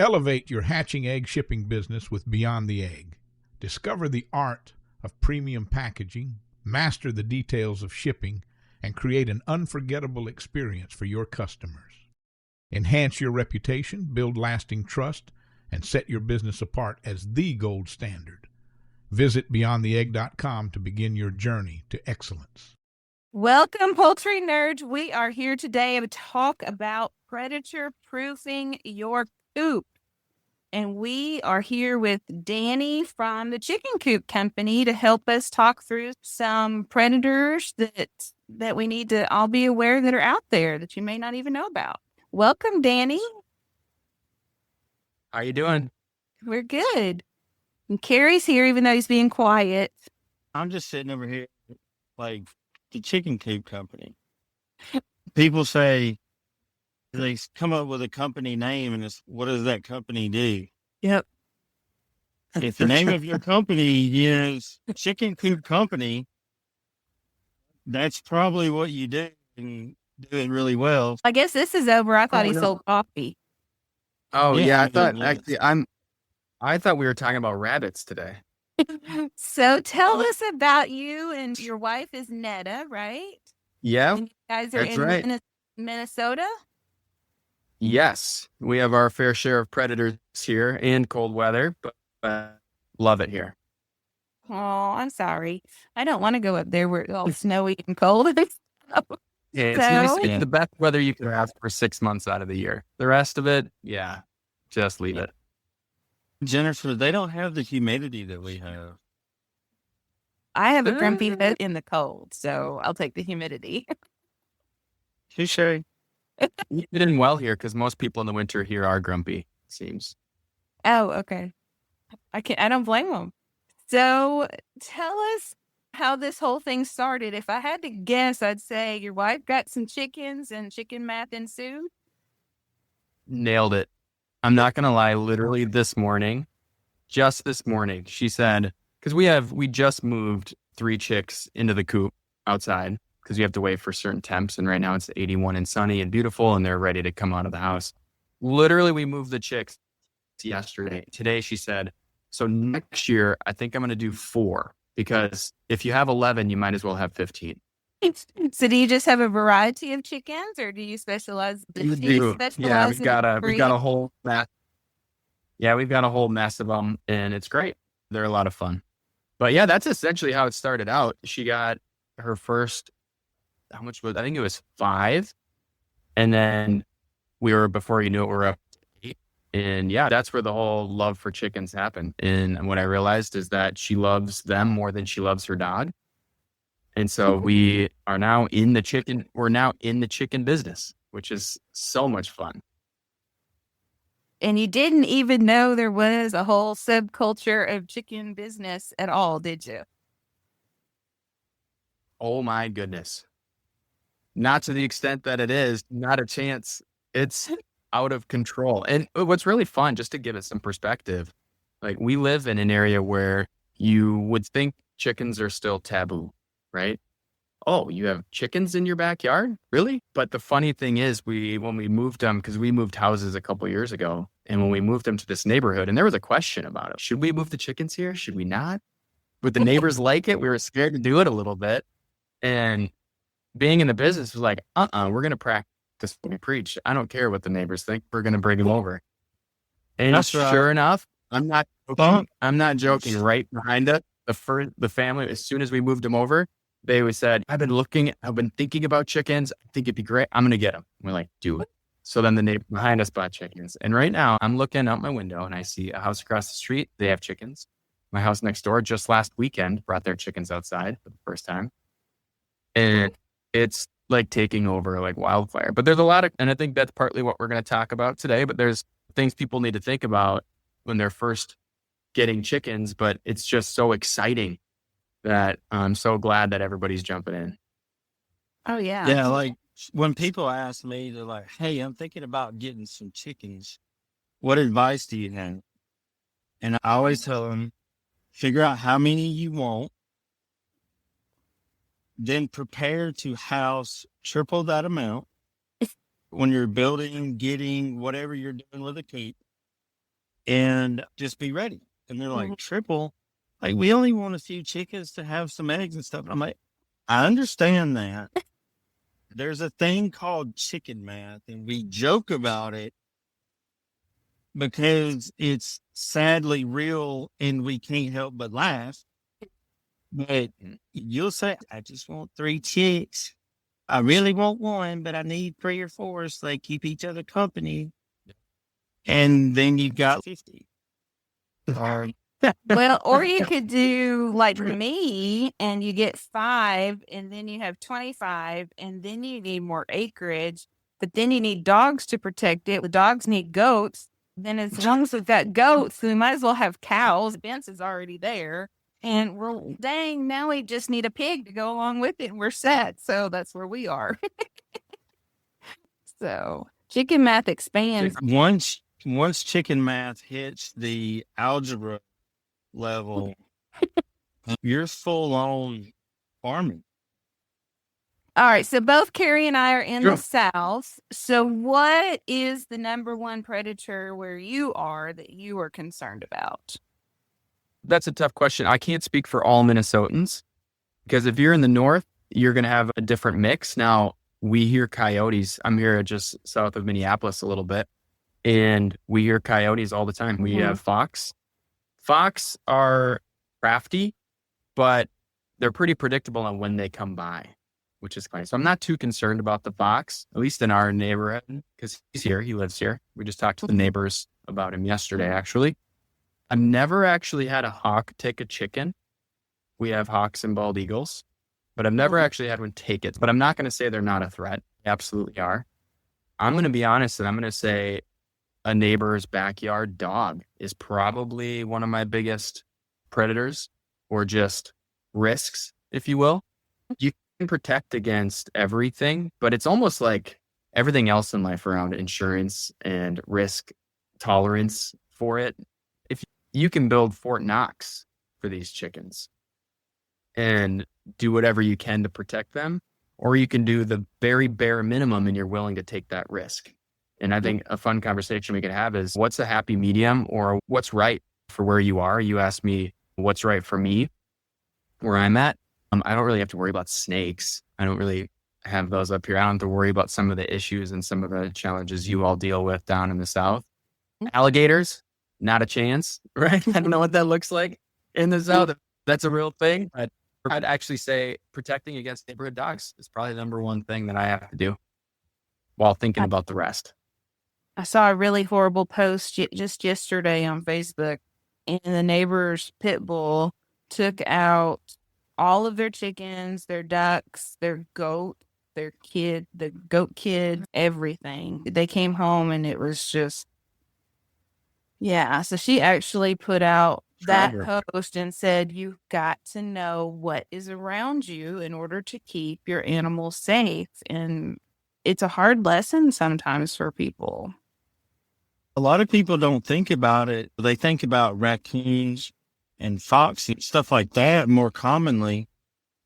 Elevate your hatching egg shipping business with Beyond the Egg. Discover the art of premium packaging, master the details of shipping, and create an unforgettable experience for your customers. Enhance your reputation, build lasting trust, and set your business apart as the gold standard. Visit BeyondTheEgg.com to begin your journey to excellence. Welcome, Poultry Nerds. We are here today to talk about predator-proofing your coop. And we are here with Danny from the Chicken Coop Company to help us talk through some predators that we need to all be aware that are out there that you may not even know about. Welcome, Danny. How you doing? We're good. And Carrie's here, even though he's being quiet. I'm just sitting over here like the Chicken Coop Company. People say they come up with a company name and it's, what does that company do? Yep. If the name of your company is Chicken Coop Company, that's probably what you do and do it really well. I guess this is over. I thought he sold coffee. Oh yeah, I thought yeah. actually I thought we were talking about rabbits today. So tell us about you, and your wife is Netta, right? Yeah, And you guys are that's in right. Minnesota? Yes, we have our fair share of predators here and cold weather, but love it here. Oh, I'm sorry. I don't want to go up there where it's all snowy and cold. Yeah, it's nice. So- It's the best weather you can have for 6 months out of the year. The rest of it, yeah, just leave it. Jennifer, they don't have the humidity that we have. I have a grumpy nose in the cold, so I'll take the humidity. Touche. You fit in well here because most people in the winter here are grumpy, it seems. Oh, okay. I don't blame them. So tell us how this whole thing started. If I had to guess, I'd say your wife got some chickens and chicken math ensued. Nailed it. I'm not going to lie. Literally just this morning, she said, because we just moved 3 chicks into the coop outside because you have to wait for certain temps. And right now it's 81 and sunny and beautiful and they're ready to come out of the house. Literally, we moved the chicks yesterday. Today, she said, so next year, I think I'm going to do 4 because if you have 11, you might as well have 15. So do you just have a variety of chickens, or do you specialize? We do you do. Yeah, specialize we've got in a breed? whole mess. Yeah, we've got a whole mess of them, and it's great. They're a lot of fun. But yeah, that's essentially how it started out. She got her first, I think it was 5, and then before you knew it, we're up to 8. And yeah, that's where the whole love for chickens happened. And what I realized is that she loves them more than she loves her dog. And so we are now in the chicken business, which is so much fun. And you didn't even know there was a whole subculture of chicken business at all, did you? Oh my goodness. Not to the extent that it is, not a chance. It's out of control. And what's really fun, just to give it some perspective, like we live in an area where you would think chickens are still taboo, right? Oh, you have chickens in your backyard? Really? But the funny thing is when we moved them, because we moved houses a couple of years ago, and when we moved them to this neighborhood, and there was a question about it. Should we move the chickens here? Should we not? Would the neighbors like it? We were scared to do it a little bit. And being in the business was like, we're going to practice what we preach. I don't care what the neighbors think. We're going to bring them over. And That's right. sure enough, I'm not joking. Right behind us, the family, as soon as we moved them over, they always said, I've been thinking about chickens. I think it'd be great. I'm going to get them. We're like, do it. So then the neighbor behind us bought chickens. And right now I'm looking out my window and I see a house across the street. They have chickens. My house next door just last weekend brought their chickens outside for the first time. And it's like taking over like wildfire. But there's a lot and I think that's partly what we're going to talk about today, but there's things people need to think about when they're first getting chickens, but it's just so exciting that I'm so glad that everybody's jumping in. Oh, yeah. Yeah, like when people ask me, they're like, hey, I'm thinking about getting some chickens. What advice do you have? And I always tell them, figure out how many you want, then prepare to house triple that amount when you're building, getting whatever you're doing with a coop. and just be ready. And they're like, Mhm. triple? Like, we only want a few chickens to have some eggs and stuff. And I'm like, I understand that. There's a thing called chicken math, and we joke about it because it's sadly real and we can't help but laugh. But you'll say, I just want 3 chicks. I really want 1, but I need 3 or 4 so they keep each other company. And then you got 50. Or Well, or you could do like me and you get 5 and then you have 25 and then you need more acreage, but then you need dogs to protect it. The dogs need goats. Then as long as we've got goats, we might as well have cows. The fence is already there. And we're dang, now we just need a pig to go along with it and we're set. So that's where we are. So chicken math expands. once chicken math hits the algebra level, you're full on farming. All right. So both Carrie and I are in Sure. the South. So what is the number one predator where you are that you are concerned about? That's a tough question. I can't speak for all Minnesotans because if you're in the north, you're going to have a different mix. Now, we hear coyotes. I'm here just south of Minneapolis a little bit, and we hear coyotes all the time. We Mhm. have fox. Fox are crafty, but they're pretty predictable on when they come by, which is funny. So I'm not too concerned about the fox, at least in our neighborhood, because he's here. He lives here. We just talked to the neighbors about him yesterday, actually. I've never actually had a hawk take a chicken. We have hawks and bald eagles, but I've never actually had one take it. But I'm not going to say they're not a threat. They absolutely are. I'm going to be honest, and I'm going to say a neighbor's backyard dog is probably one of my biggest predators, or just risks, if you will. You can protect against everything, but it's almost like everything else in life around insurance and risk tolerance for it. If you can build Fort Knox for these chickens and do whatever you can to protect them, or you can do the very bare minimum and you're willing to take that risk. And I think a fun conversation we could have is what's a happy medium, or what's right for where you are. You asked me what's right for me where I'm at. I don't really have to worry about snakes. I don't really have those up here. I don't have to worry about some of the issues and some of the challenges you all deal with down in the South. Alligators, not a chance, right? I don't know what that looks like in the South. That's a real thing. But I'd actually say protecting against neighborhood dogs is probably the number one thing that I have to do while thinking about the rest. I saw a really horrible post just yesterday on Facebook, and the neighbor's pit bull took out all of their chickens, their ducks, their goat, the goat kid, everything. They came home and it was just, yeah. So she actually put out that post and said, you've got to know what is around you in order to keep your animals safe. And it's a hard lesson sometimes for people. A lot of people don't think about it. They think about raccoons and fox and stuff like that more commonly,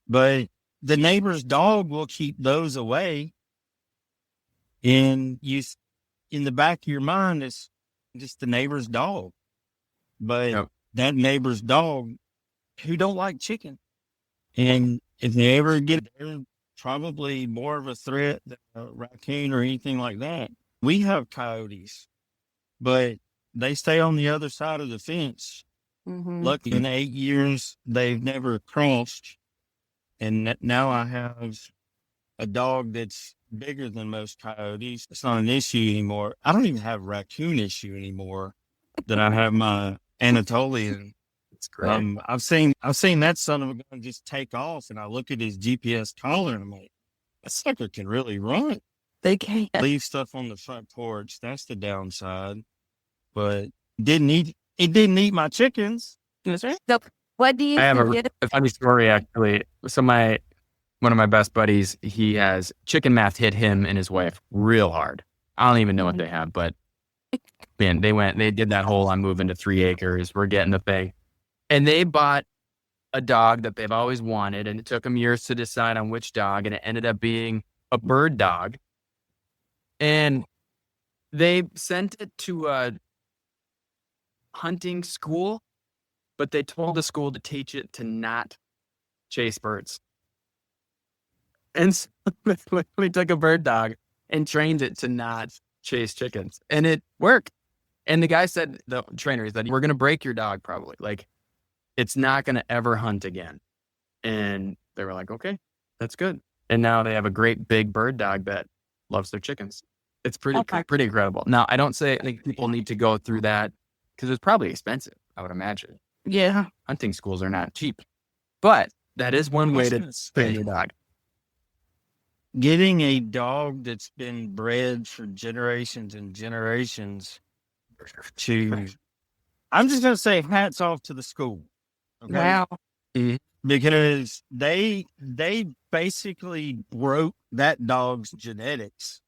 but the neighbor's dog will keep those away. And in the back of your mind, it's just the neighbor's dog. But that neighbor's dog who don't like chicken. And if they ever get, they're probably more of a threat than a raccoon or anything like that. We have coyotes, but they stay on the other side of the fence. Mm-hmm. Luckily, in 8 years, they've never crossed. And now I have a dog that's bigger than most coyotes. It's not an issue anymore. I don't even have a raccoon issue anymore that I have my Anatolian. It's great. I've seen that son of a gun just take off, and I look at his GPS collar and I'm like, that sucker can really run. They can't leave stuff on the front porch. That's the downside. But it didn't eat my chickens. That's right. So what do you I have think a funny story, actually. So one of my best buddies, he has chicken math hit him and his wife real hard. I don't even know what they have, but man, they did that whole, I'm moving to 3 acres. We're getting the thing. And they bought a dog that they've always wanted. And it took them years to decide on which dog. And it ended up being a bird dog. And they sent it to hunting school, but they told the school to teach it to not chase birds. And so they literally took a bird dog and trained it to not chase chickens. And it worked. And the guy said, the trainer, he said, we're going to break your dog probably. Like, it's not going to ever hunt again. And they were like, okay, that's good. And now they have a great big bird dog that loves their chickens. It's pretty incredible. Now, I think people need to go through that because it's probably expensive, I would imagine. Yeah. Hunting schools are not cheap. But that is one way to train your dog. Getting a dog that's been bred for generations and generations I'm just going to say hats off to the school. Okay? Wow. Because they basically broke that dog's genetics.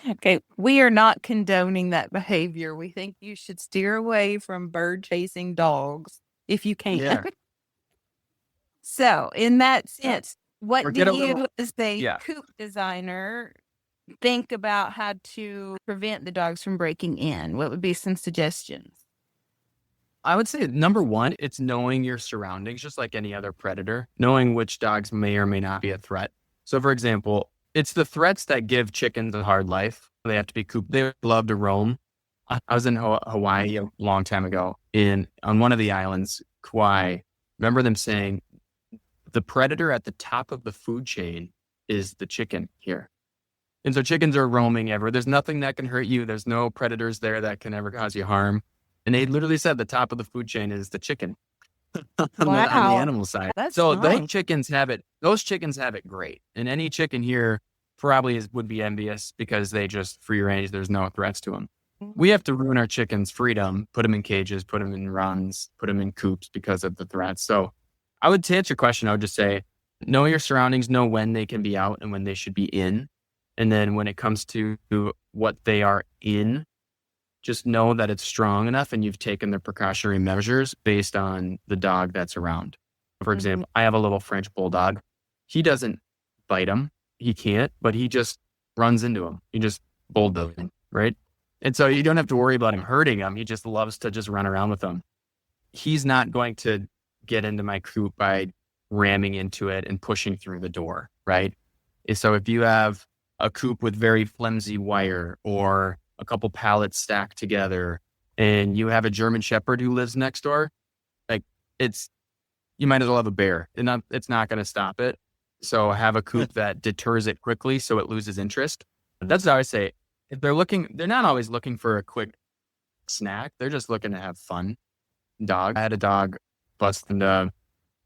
Okay, we are not condoning that behavior. We think you should steer away from bird chasing dogs if you can. Yeah. So, in that sense, what do you, as a coop designer, think about how to prevent the dogs from breaking in? What would be some suggestions? I would say number one, it's knowing your surroundings, just like any other predator, knowing which dogs may or may not be a threat. So, for example, it's the threats that give chickens a hard life. They have to be cooped. They love to roam. I was in Hawaii a long time ago on one of the islands, Kauai. Remember them saying the predator at the top of the food chain is the chicken here. And so chickens are roaming everywhere. There's nothing that can hurt you. There's no predators there that can ever cause you harm. And they literally said the top of the food chain is the chicken on the animal side. That's so nice. those chickens have it great. And any chicken here probably would be envious because they just free range. There's no threats to them. We have to ruin our chickens' freedom, put them in cages, put them in runs, put them in coops because of the threats. So I would, to answer your question, I would just say, know your surroundings, know when they can be out and when they should be in. And then when it comes to what they are in, just know that it's strong enough and you've taken the precautionary measures based on the dog that's around. For example, I have a little French bulldog. He doesn't bite him. He can't, but he just runs into him. He just bulldog him, right? And so you don't have to worry about him hurting him. He just loves to just run around with them. He's not going to get into my coop by ramming into it and pushing through the door, right? So if you have a coop with very flimsy wire or a couple pallets stacked together and you have a German Shepherd who lives next door, like you might as well have a bear. It's not going to stop it. So have a coop that deters it quickly so it loses interest. That's what I say. If they're not always looking for a quick snack. They're just looking to have fun. I had a dog bust or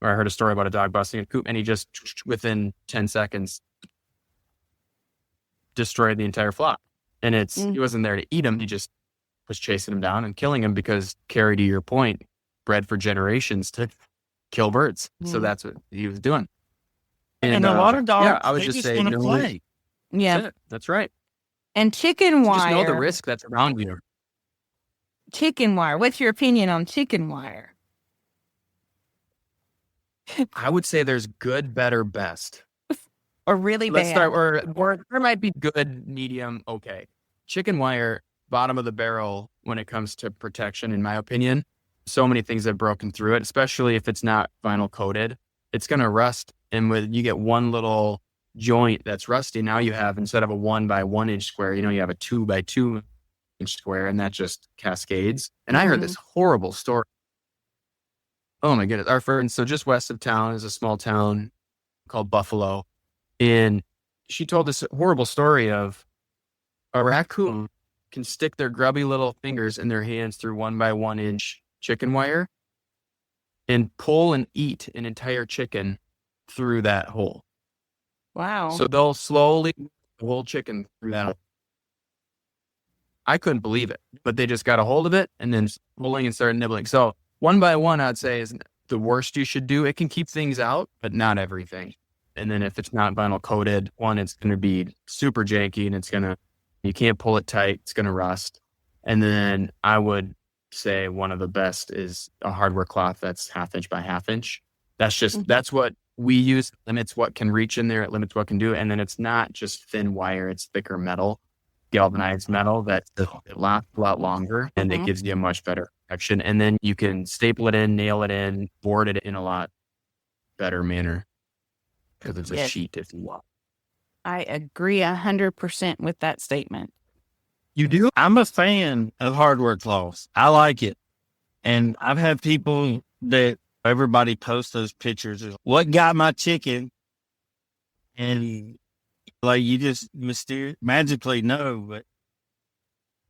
I heard a story about a dog busting a coop and he just within 10 seconds destroyed the entire flock. And he wasn't there to eat him. He just was chasing him down and killing him because, Carrie, to your point, bred for generations to kill birds. So that's what he was doing. And a lot of dogs, I would just say, want to play. Yeah, that's right. And chicken wire. Just know the risk that's around you. Chicken wire. What's your opinion on chicken wire? I would say there's good, better, best. Or really Let's bad. start, or there might be good, medium, okay. Chicken wire, bottom of the barrel when it comes to protection, in my opinion. So many things have broken through it, especially if it's not vinyl coated. It's going to rust. And when you get one little joint that's rusty, now you have, instead of a 1 by 1 inch square, you have a 2 by 2 inch square, and that just cascades. And I heard this horrible story. Oh my goodness. Our friend, so just west of town is a small town called Buffalo. And she told this horrible story of a raccoon can stick their grubby little fingers in their hands through 1 by 1 inch chicken wire and pull and eat an entire chicken through that hole. Wow. So they'll slowly the whole chicken through that hole. I couldn't believe it, but they just got a hold of it and then pulling and started nibbling. So 1 by 1, I'd say, is the worst you should do. It can keep things out, but not everything. And then if it's not vinyl coated, it's going to be super janky and you can't pull it tight. It's going to rust. And then I would say one of the best is a hardware cloth that's 1/2 inch by 1/2 inch. That's what we use. It limits what can reach in there. It limits what can do. And then it's not just thin wire, it's thicker metal. galvanized metal that it lasts a lot longer and it gives you a much better protection. And then you can staple it in, nail it in, board it in a lot better manner because it's a sheet, if you will. I agree 100% with that statement. You do? I'm a fan of hardware cloths. I like it. And I've had people that everybody posts those pictures of what got my chicken. And like you just magically know, but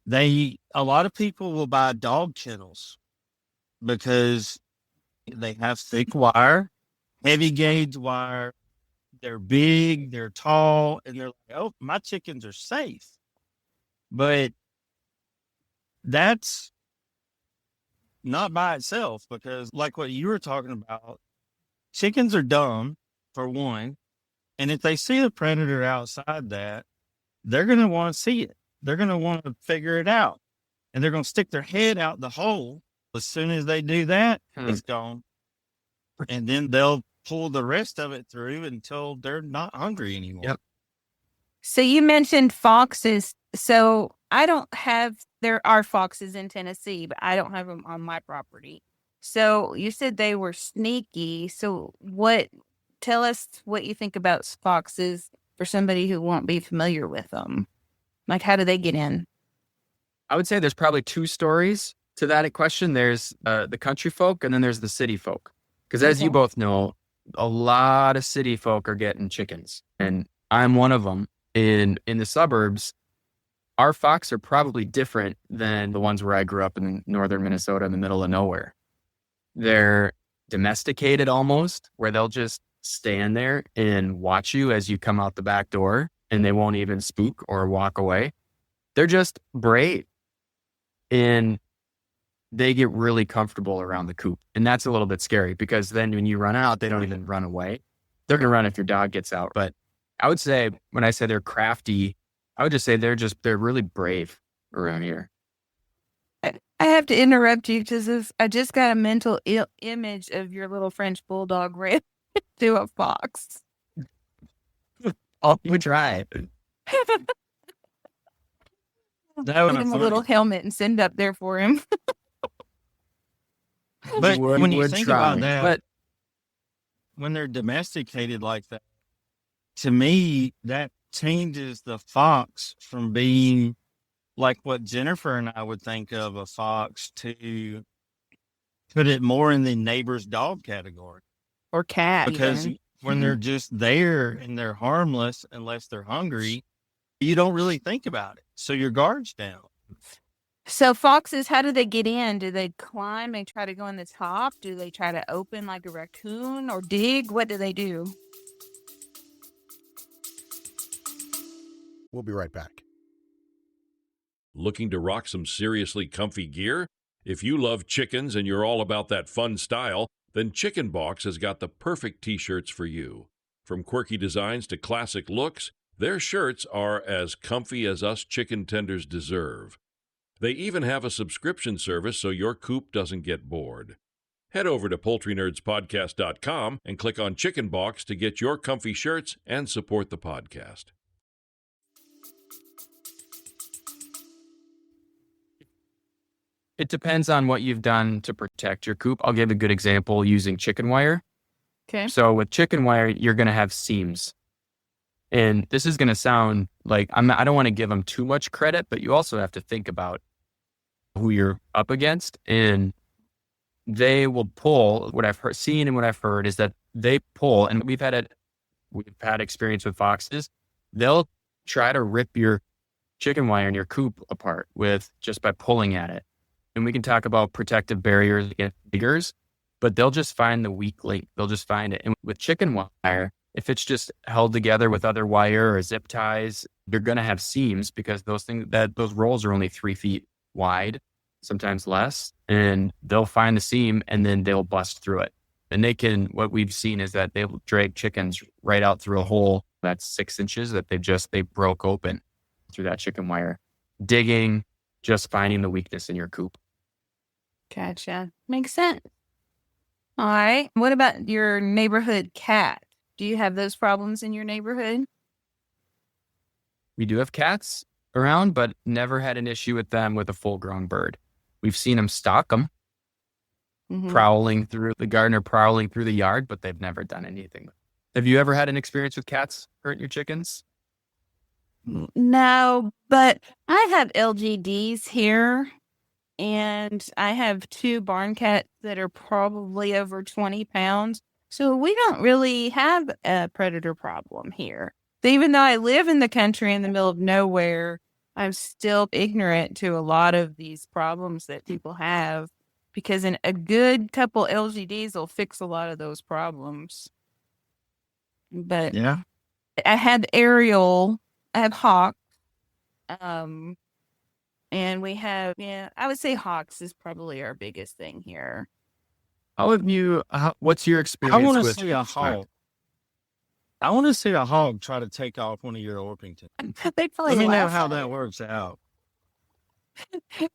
a lot of people will buy dog kennels because they have thick wire, heavy gauge wire. They're big, they're tall, and they're like, oh, my chickens are safe. But that's not by itself, because like what you were talking about, chickens are dumb, for one. And if they see a predator outside that, they're going to want to see it. They're going to want to figure it out. And they're going to stick their head out the hole. As soon as they do that, it's gone. And then they'll pull the rest of it through until they're not hungry anymore. Yep. So you mentioned foxes. So there are foxes in Tennessee, but I don't have them on my property. So you said they were sneaky. So tell us what you think about foxes for somebody who won't be familiar with them. Like, how do they get in? I would say there's probably two stories to that question. There's the country folk and then there's the city folk. Because as you both know, a lot of city folk are getting chickens. And I'm one of them. In the suburbs, our fox are probably different than the ones where I grew up in northern Minnesota in the middle of nowhere. They're domesticated almost, where they'll just stand there and watch you as you come out the back door, and they won't even spook or walk away. They're just brave. And they get really comfortable around the coop. And that's a little bit scary because then when you run out, they don't even run away. They're going to run if your dog gets out. But I would say when I say they're crafty, I would just say they're really brave around here. I have to interrupt you because I just got a mental image of your little French bulldog ran to a fox. Oh, we try. Put him a little helmet and send up there for him. But when you think about that, but when they're domesticated like that, to me, that changes the fox from being like what Jennifer and I would think of a fox to put it more in the neighbor's dog category. Or cat. Because even. when they're just there and they're harmless, unless they're hungry, you don't really think about it. So your guard's down. So foxes, how do they get in? Do they climb and try to go in the top? Do they try to open like a raccoon or dig? What do they do? We'll be right back. Looking to rock some seriously comfy gear? If you love chickens and you're all about that fun style, then Chicken Box has got the perfect t-shirts for you. From quirky designs to classic looks, their shirts are as comfy as us chicken tenders deserve. They even have a subscription service so your coop doesn't get bored. Head over to PoultryNerdsPodcast.com and click on Chicken Box to get your comfy shirts and support the podcast. it depends on what you've done to protect your coop. I'll give a good example using chicken wire. Okay. So with chicken wire, you're going to have seams. And this is going to sound like I don't want to give them too much credit, but you also have to think about who you're up against. And they will pull. What I've seen and what I've heard is that they pull, and we've had experience with foxes. They'll try to rip your chicken wire in your coop apart just by pulling at it. And we can talk about protective barriers against diggers, but they'll just find the weak link. They'll just find it. And with chicken wire, if it's just held together with other wire or zip ties, you're going to have seams because those rolls are only 3 feet wide, sometimes less, and they'll find the seam and then they'll bust through it. And what we've seen is that they'll drag chickens right out through a hole that's 6 inches that they broke open through that chicken wire, digging, just finding the weakness in your coop. Gotcha. Makes sense. All right. What about your neighborhood cat? Do you have those problems in your neighborhood? We do have cats around, but never had an issue with them with a full-grown bird. We've seen them stalk them, prowling through the garden or prowling through the yard, but they've never done anything. Have you ever had an experience with cats hurting your chickens? No, but I have LGDs here, and I have 2 barn cats that are probably over 20 pounds. So we don't really have a predator problem here. Even though I live in the country in the middle of nowhere, I'm still ignorant to a lot of these problems that people have, because a good couple LGDs will fix a lot of those problems. But Yeah. I have Ariel, I have hawks, and we have, I would say hawks is probably our biggest thing here. What's your I experience want to with see a hawk. I want to see a hawk try to take off one of your Orpingtons. They probably Let me know laugh how at that it. works out.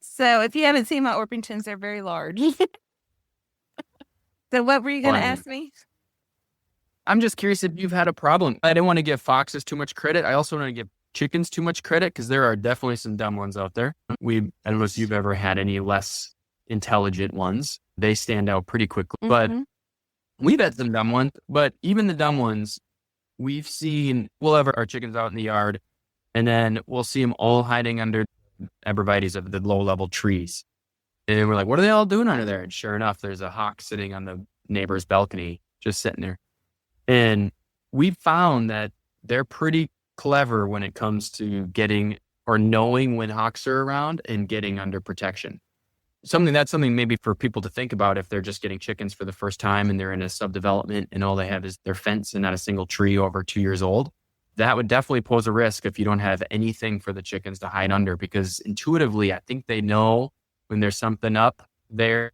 So if you haven't seen my Orpingtons, they're very large. So what were you going to ask me? I'm just curious if you've had a problem. I didn't want to give foxes too much credit. I also don't want to give chickens too much credit, because there are definitely some dumb ones out there. I don't know if you've ever had any less intelligent ones. They stand out pretty quickly. But we've had some dumb ones. But even the dumb ones, we'll have our chickens out in the yard, and then we'll see them all hiding under arborvitaes of the low-level trees. And we're like, what are they all doing under there? And sure enough, there's a hawk sitting on the neighbor's balcony, just sitting there. And we found that they're pretty clever when it comes to getting or knowing when hawks are around and getting under protection. That's something maybe for people to think about if they're just getting chickens for the first time and they're in a subdevelopment and all they have is their fence and not a single tree over 2 years old. That would definitely pose a risk if you don't have anything for the chickens to hide under, because intuitively, I think they know when there's something up there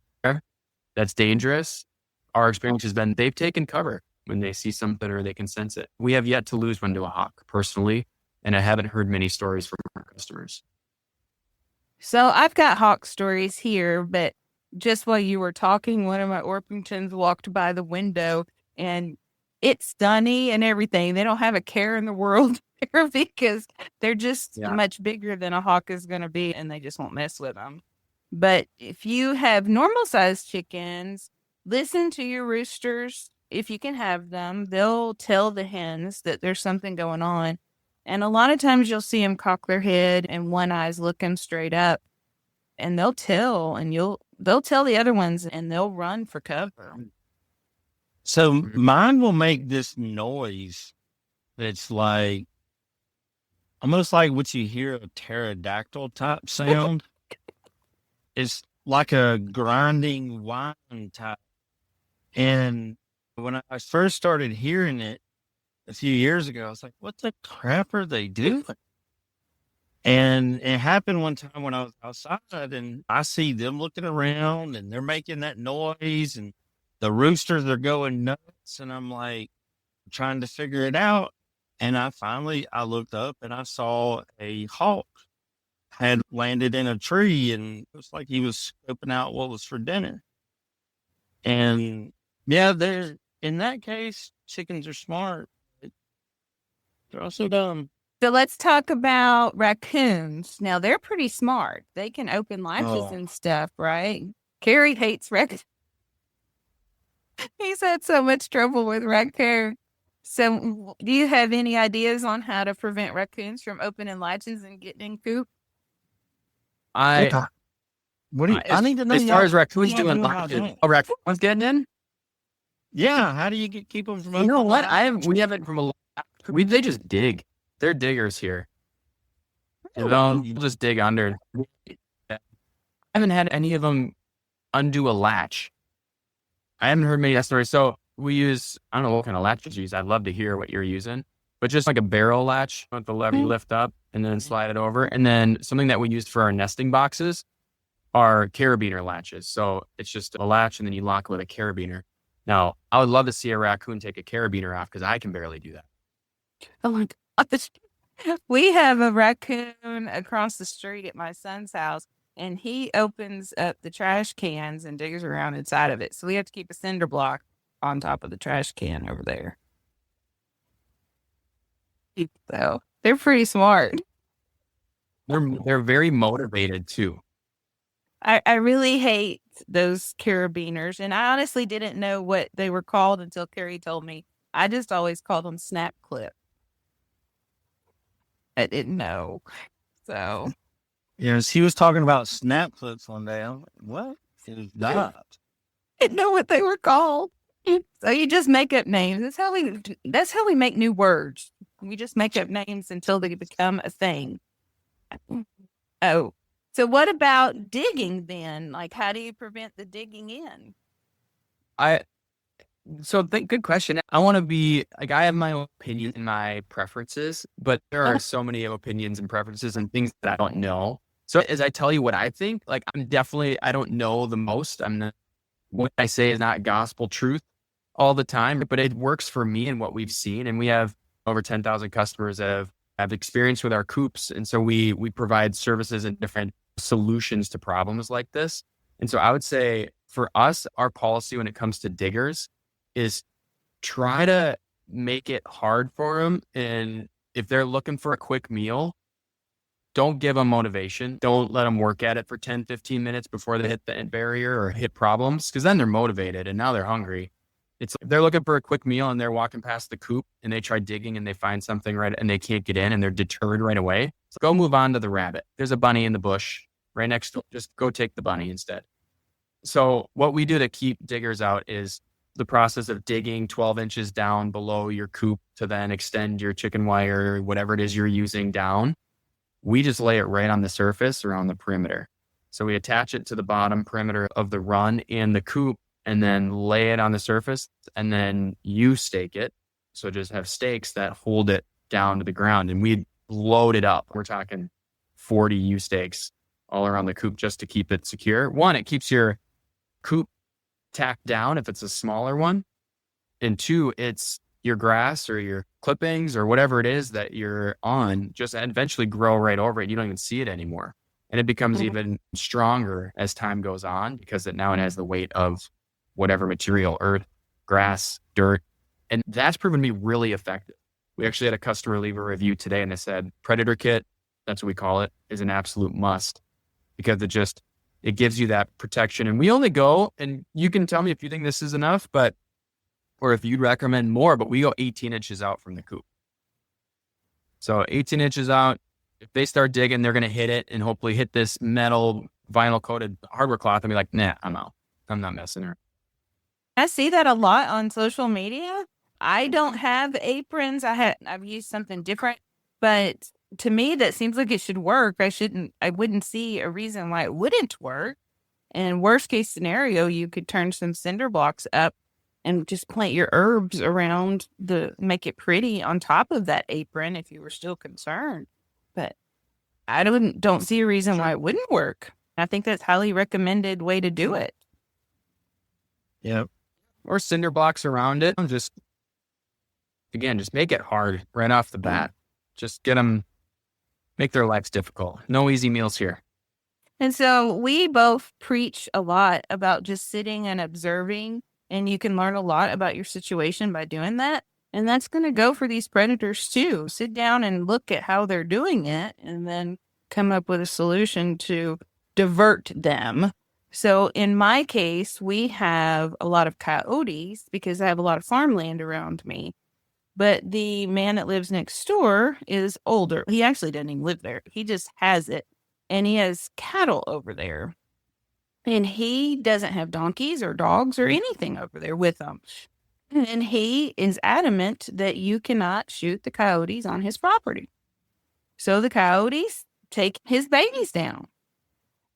that's dangerous. Our experience has been they've taken cover when they see something or they can sense it. We have yet to lose one to a hawk personally, and I haven't heard many stories from our customers. So I've got hawk stories here, but just while you were talking, one of my Orpingtons walked by the window, and it's sunny and everything. They don't have a care in the world there because they're just much bigger than a hawk is going to be, and they just won't mess with them. But if you have normal sized chickens, listen to your roosters. If you can have them, they'll tell the hens that there's something going on. And a lot of times you'll see them cock their head and one eye's looking straight up, and they'll tell, and they'll tell the other ones, and they'll run for cover. So mine will make this noise that's like almost like what you hear a pterodactyl type sound. It's like a grinding whine type. And when I first started hearing it a few years ago, I was like, what the crap are they doing? And it happened one time when I was outside and I see them looking around and they're making that noise and the roosters are going nuts. And I'm like trying to figure it out. And I looked up and I saw a hawk had landed in a tree, and it was like he was scoping out what was for dinner. And in that case, chickens are smart. They're also dumb. So let's talk about raccoons. Now, they're pretty smart. They can open latches and stuff, right? Carrie hates raccoons. He's had so much trouble with raccoons. So do you have any ideas on how to prevent raccoons from opening latches and getting in coop? I need to know. As far as raccoons doing latches, raccoons getting in? Yeah, how do you keep them from? You know what? We haven't from a. They just dig. They're diggers here. They'll just dig under. I haven't had any of them undo a latch. I haven't heard many stories. So we use, I don't know what kind of latches you use. I'd love to hear what you're using, but just like a barrel latch with the lever you lift up and then slide it over. And then something that we use for our nesting boxes are carabiner latches. So it's just a latch and then you lock it with a carabiner. Now, I would love to see a raccoon take a carabiner off because I can barely do that. Oh my gosh. We have a raccoon across the street at my son's house, and he opens up the trash cans and digs around inside of it. So we have to keep a cinder block on top of the trash can over there. So they're pretty smart. they're very motivated too. I really hate those carabiners, and I honestly didn't know what they were called until Carrie told me. I just always called them snap clip. I didn't know. So Yes, he was talking about snap clips one day. I'm like, what is that? I didn't know what they were called. So you just make up names. That's how we make new words. We just make up names until they become a thing. Oh. So what about digging then? Like, how do you prevent the digging in? Good question. I want to be like, I have my own opinion and my preferences, but there are so many opinions and preferences and things that I don't know. So as I tell you what I think, like, I don't know the most. What I say is not gospel truth all the time, but it works for me and what we've seen. And we have over 10,000 customers that have experience with our coops. And so we provide services and different solutions to problems like this. And so I would say for us, our policy when it comes to diggers is try to make it hard for them. And if they're looking for a quick meal, don't give them motivation. Don't let them work at it for 10, 15 minutes before they hit the end barrier or hit problems, because then they're motivated and now they're hungry. It's if they're looking for a quick meal and they're walking past the coop and they try digging and they find something right and they can't get in and they're deterred right away. So go move on to the rabbit. There's a bunny in the bush right next to it. Just go take the bunny instead. So what we do to keep diggers out is the process of digging 12 inches down below your coop to then extend your chicken wire, whatever it is you're using down. We just lay it right on the surface around the perimeter. So we attach it to the bottom perimeter of the run in the coop and then lay it on the surface, and then you stake it. So just have stakes that hold it down to the ground, and we load it up. We're talking 40 U stakes all around the coop just to keep it secure. One, it keeps your coop tacked down if it's a smaller one. And two, it's your grass or your clippings or whatever it is that you're on just eventually grow right over it. You don't even see it anymore. And it becomes even stronger as time goes on because it has the weight of whatever material, earth, grass, dirt. And that's proven to be really effective. We actually had a customer leave a review today and they said, Predator Kit, that's what we call it, is an absolute must because it gives you that protection. And we only go, and you can tell me if you think this is enough, or if you'd recommend more, but we go 18 inches out from the coop. So 18 inches out, if they start digging, they're going to hit it and hopefully hit this metal vinyl coated hardware cloth and be like, nah, I'm out. I'm not messing around. I see that a lot on social media. I don't have aprons. I've used something different, but to me, that seems like it should work. I wouldn't see a reason why it wouldn't work. And worst case scenario, you could turn some cinder blocks up and just plant your herbs around make it pretty on top of that apron if you were still concerned. But I don't see a reason why it wouldn't work. I think that's highly recommended way to do it. Yep. Or cinder blocks around it. Just make it hard right off the bat. Just make their lives difficult. No easy meals here. And so we both preach a lot about just sitting and observing, and you can learn a lot about your situation by doing that. And that's going to go for these predators too. Sit down and look at how they're doing it and then come up with a solution to divert them. So in my case, we have a lot of coyotes because I have a lot of farmland around me. But the man that lives next door is older. He actually doesn't even live there. He just has it. And he has cattle over there. And he doesn't have donkeys or dogs or anything over there with him. And he is adamant that you cannot shoot the coyotes on his property. So the coyotes take his babies down.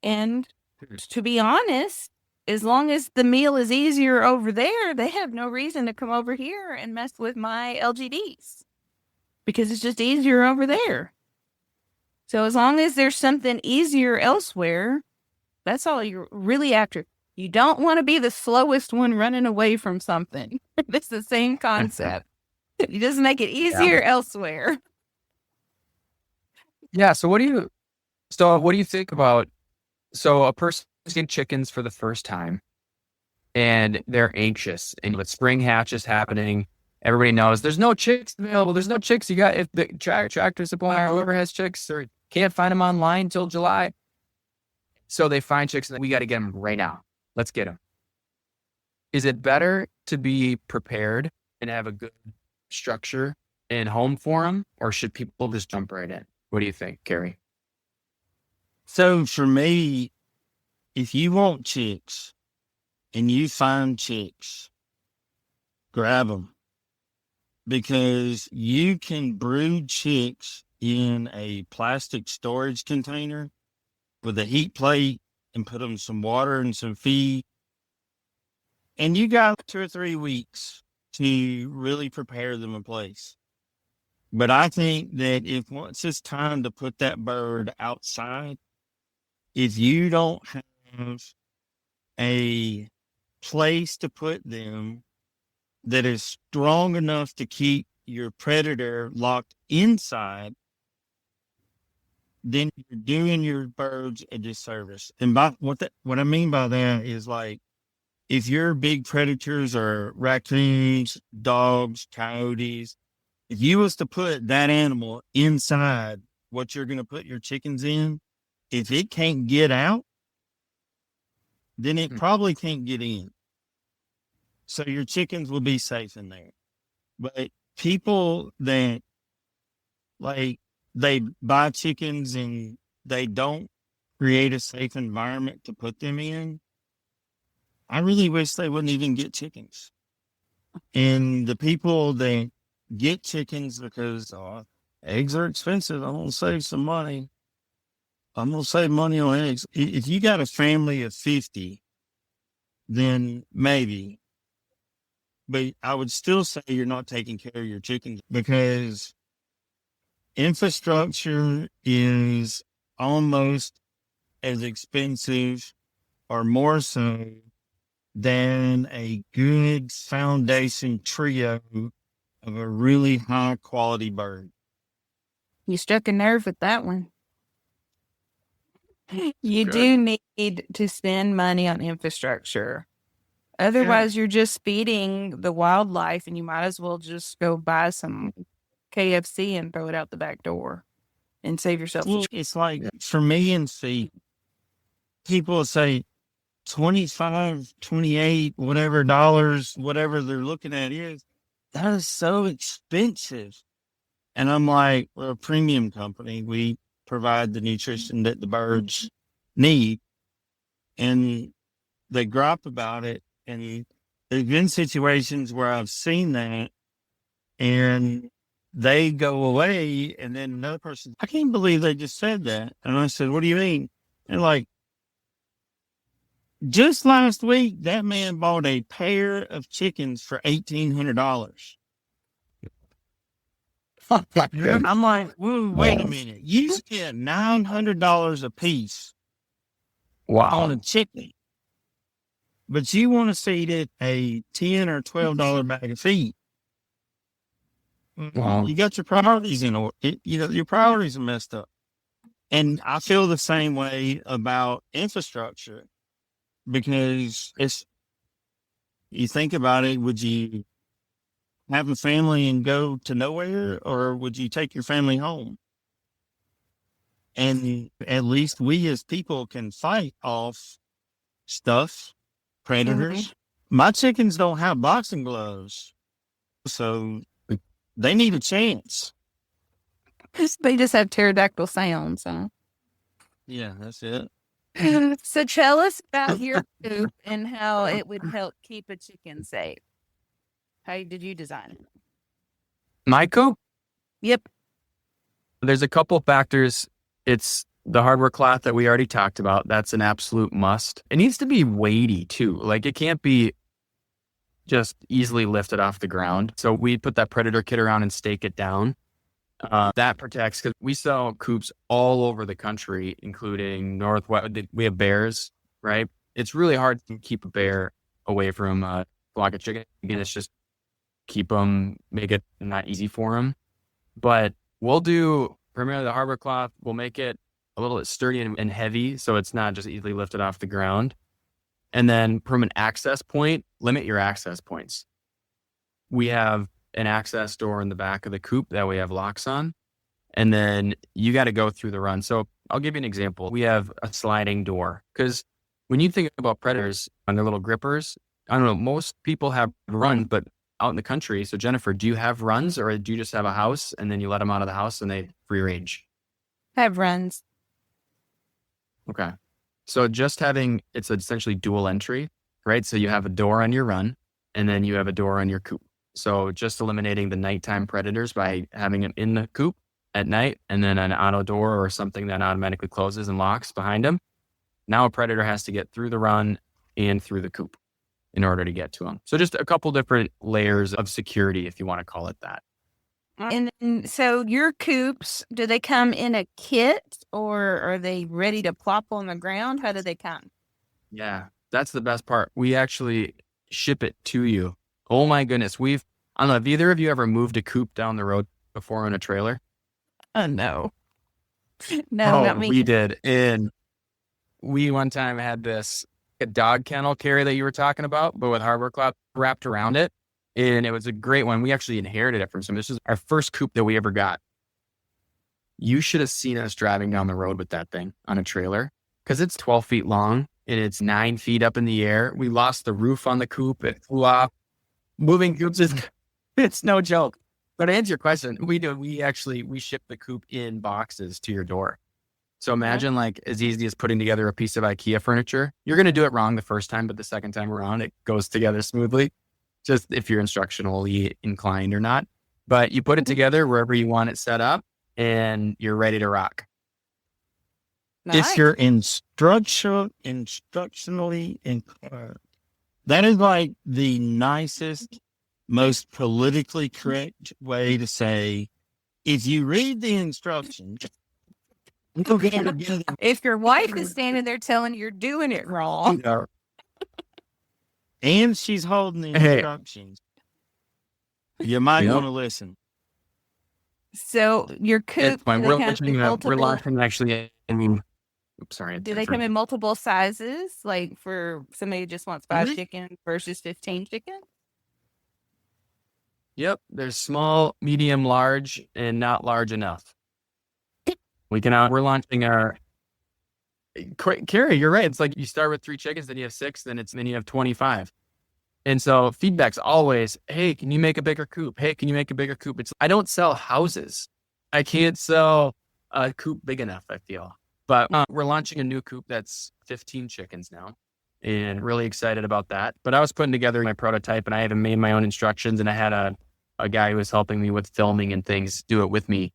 And to be honest, as long as the meal is easier over there, they have no reason to come over here and mess with my LGDs because it's just easier over there. So as long as there's something easier elsewhere, that's all you're really after. You don't want to be the slowest one running away from something. It's the same concept. You just make it easier elsewhere. Yeah. So what do you think about, so a person is getting chickens for the first time and they're anxious and with spring hatch is happening. Everybody knows there's no chicks available. There's no chicks. You got, if the tractor supply or whoever has chicks or Can't find them online till July. So they find chicks and we got to get them right now. Let's get them. Is it better to be prepared and have a good structure and home for them, or should people just jump right in? What do you think, Carrie? So for me, if you want chicks and you find chicks, grab them, because you can brood chicks in a plastic storage container with a heat plate and put them some water and some feed. And you got 2 or 3 weeks to really prepare them in place. But I think that if once it's time to put that bird outside, if you don't have a place to put them that is strong enough to keep your predator locked inside, then you're doing your birds a disservice. And by what I mean by that is, like, if your big predators are raccoons, dogs, coyotes, if you was to put that animal inside what you're going to put your chickens in, if it can't get out, then it probably can't get in. So your chickens will be safe in there. But people that, like, they buy chickens and they don't create a safe environment to put them in, I really wish they wouldn't even get chickens. And the people that get chickens because eggs are expensive, I'm going to save some money. I'm going to save money on eggs. If you got a family of 50, then maybe. But I would still say you're not taking care of your chickens, because infrastructure is almost as expensive or more so than a good foundation trio of a really high quality bird. You struck a nerve with that one. You Good. do need to spend money on infrastructure. Otherwise, you're just feeding the wildlife, and you might as well just go buy some KFC and throw it out the back door and save yourself. Well, it's like, for me and feed, people say 25, 28, whatever dollars, whatever they're looking at is, that is so expensive. And I'm like, we're a premium company. We provide the nutrition that the birds need. And they gripe about it. And there's been situations where I've seen that and they go away, and then another person, I can't believe they just said that. And I said, what do you mean? And like, just last week, that man bought a pair of chickens for $1,800. I'm like, whoa, wait a minute. You spent $900 a piece on a chicken, but you want to feed it a $10 or $12 bag of feed. Wow. You got your priorities in order. Your priorities are messed up. And I feel the same way about infrastructure, because you think about it, would you have a family and go to nowhere, or would you take your family home? And at least we as people can fight off stuff, predators. Mm-hmm. My chickens don't have boxing gloves, so they need a chance. They just have pterodactyl sounds, huh? Yeah, that's it. So tell us about your coop and how it would help keep a chicken safe. How did you design it? My coop? Yep. There's a couple factors. It's the hardware cloth that we already talked about. That's an absolute must. It needs to be weighty too. Like, it can't be just easily lifted off the ground. So we put that predator kit around and stake it down. That protects, because we sell coops all over the country, including Northwest. We have bears, right? It's really hard to keep a bear away from a flock of chicken. Again, it's just make it not easy for them. But we'll do primarily the hardware cloth. We'll make it a little bit sturdy and heavy, so it's not just easily lifted off the ground. And then from an access point, limit your access points. We have an access door in the back of the coop that we have locks on. and then you got to go through the run. So I'll give you an example. We have a sliding door because when you think about predators on their little grippers, I don't know, most people have runs, but out in the country. So Jennifer, do you have runs or do you just have a house and then you let them out of the house and they free range? Have runs. Okay. So just having, it's essentially dual entry, right? So you have a door on your run and then you have a door on your coop. So just eliminating the nighttime predators by having them in the coop at night and then an auto door or something that automatically closes and locks behind them. Now a predator has to get through the run and through the coop in order to get to them. So just a couple different layers of security, if you want to call it that. And then, so your coops, do they come in a kit or are they ready to plop on the ground? How do they come? Yeah, that's the best part. We actually ship it to you. Oh my goodness. I don't know, have either of you ever moved a coop down the road before in a trailer? No. No, not me. We did. And we one time had a dog kennel carry that you were talking about, but with hardware cloth wrapped around it. And it was a great one. We actually inherited it from someone. This was our first coop that we ever got. You should have seen us driving down the road with that thing on a trailer because it's 12 feet long and it's 9 feet up in the air. We lost the roof on the coop. It flew off. Moving coops it's no joke. But to answer your question, we ship the coop in boxes to your door. So imagine like as easy as putting together a piece of IKEA furniture. You're going to do it wrong the first time, but the second time around, it goes together smoothly. Just if you're instructionally inclined or not. But you put it together wherever you want it set up and you're ready to rock. Nice. If you're instructionally inclined, that is like the nicest, most politically correct way to say, if you read the instructions, If your wife is standing there telling you you're doing it wrong. and she's holding the Hey. instructions, you might Yep. want to listen. So your coop, It's fine. do We're they come in launching actually. Oops, sorry. do they come in multiple sizes? Like for somebody who just wants 5 chickens versus 15 chickens? Yep. There's small, medium, large, and not large enough. We're launching our. Carrie, you're right. It's like you start with 3 chickens, then you have 6, then you have 25. And so feedback's always, hey, can you make a bigger coop? Hey, can you make a bigger coop? I don't sell houses. I can't sell a coop big enough, I feel. But we're launching a new coop that's 15 chickens now and really excited about that. But I was putting together my prototype and I even made my own instructions and I had a guy who was helping me with filming and things do it with me.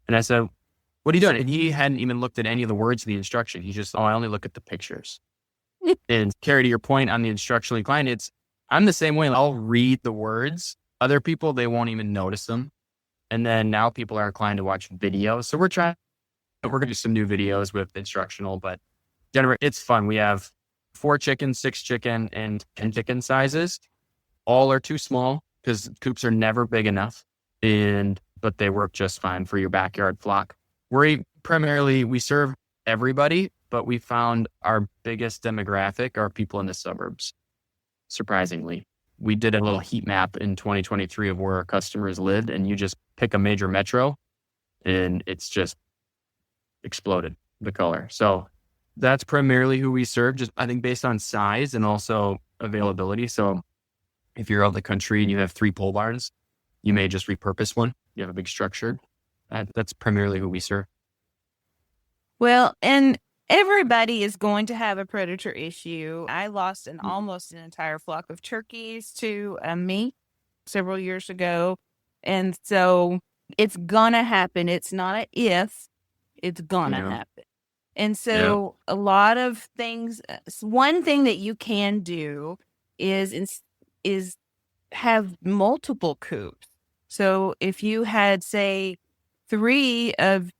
And I said, what are you doing? And he hadn't even looked at any of the words of the instruction. He just, I only look at the pictures. And Carrie, to your point on the instructionally inclined, I'm the same way. I'll read the words. Other people, they won't even notice them. And then now people are inclined to watch videos. So we're going to do some new videos with instructional, but generally it's fun. We have 4 chicken, 6 chicken, and 10 chicken sizes. All are too small because coops are never big enough, but they work just fine for your backyard flock. We serve everybody, but we found our biggest demographic are people in the suburbs. Surprisingly, we did a little heat map in 2023 of where our customers lived, and you just pick a major metro and it's just exploded the color. So that's primarily who we serve, just I think based on size and also availability. So if you're out in the country and you have 3 pole barns, you may just repurpose one. You have a big structure. That's primarily who we serve. Well, and everybody is going to have a predator issue. I lost almost an entire flock of turkeys to meat several years ago. And so it's going to happen. It's not an if, it's going to happen. And so a lot of things, one thing that you can do is have multiple coops. So if you had, say, 3 of,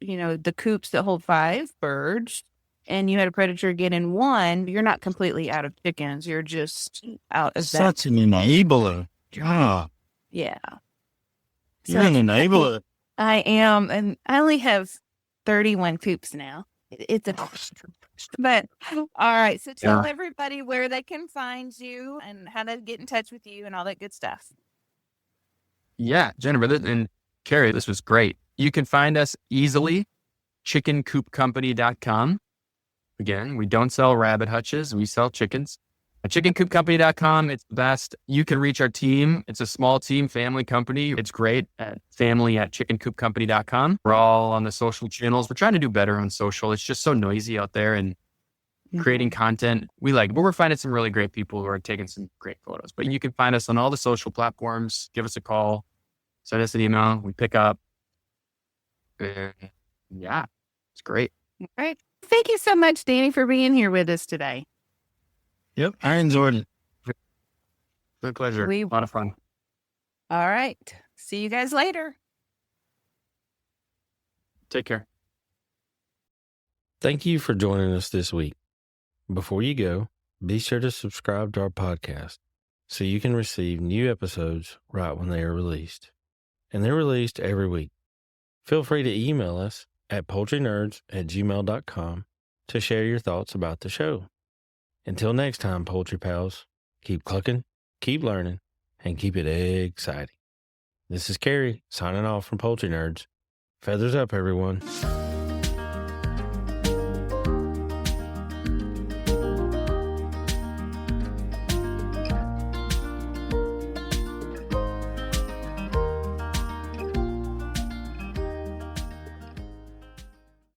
the coops that hold 5 birds and you had a predator get in 1, you're not completely out of chickens. You're just out of that. Such an enabler. God. Yeah. You're an enabler. I am. And I only have 31 coops now. It's a, but all right. So tell everybody where they can find you and how to get in touch with you and all that good stuff. Yeah, Jennifer and Carrie, this was great. You can find us easily, chickencoopcompany.com. Again, we don't sell rabbit hutches. We sell chickens. At chickencoopcompany.com, it's the best. You can reach our team. It's a small team, family company. It's great at family@chickencoopcompany.com. We're all on the social channels. We're trying to do better on social. It's just so noisy out there, and creating content but we're finding some really great people who are taking some great photos. But you can find us on all the social platforms. Give us a call, send us an email. We pick up. Yeah, it's great. All right. Thank you so much, Danny, for being here with us today. Yep, I enjoyed it. My pleasure. A lot of fun. All right. See you guys later. Take care. Thank you for joining us this week. Before you go, be sure to subscribe to our podcast so you can receive new episodes right when they are released. And they're released every week. Feel free to email us at poultrynerds@gmail.com to share your thoughts about the show. Until next time, Poultry Pals, keep clucking, keep learning, and keep it exciting. This is Carrie signing off from Poultry Nerds. Feathers up, everyone.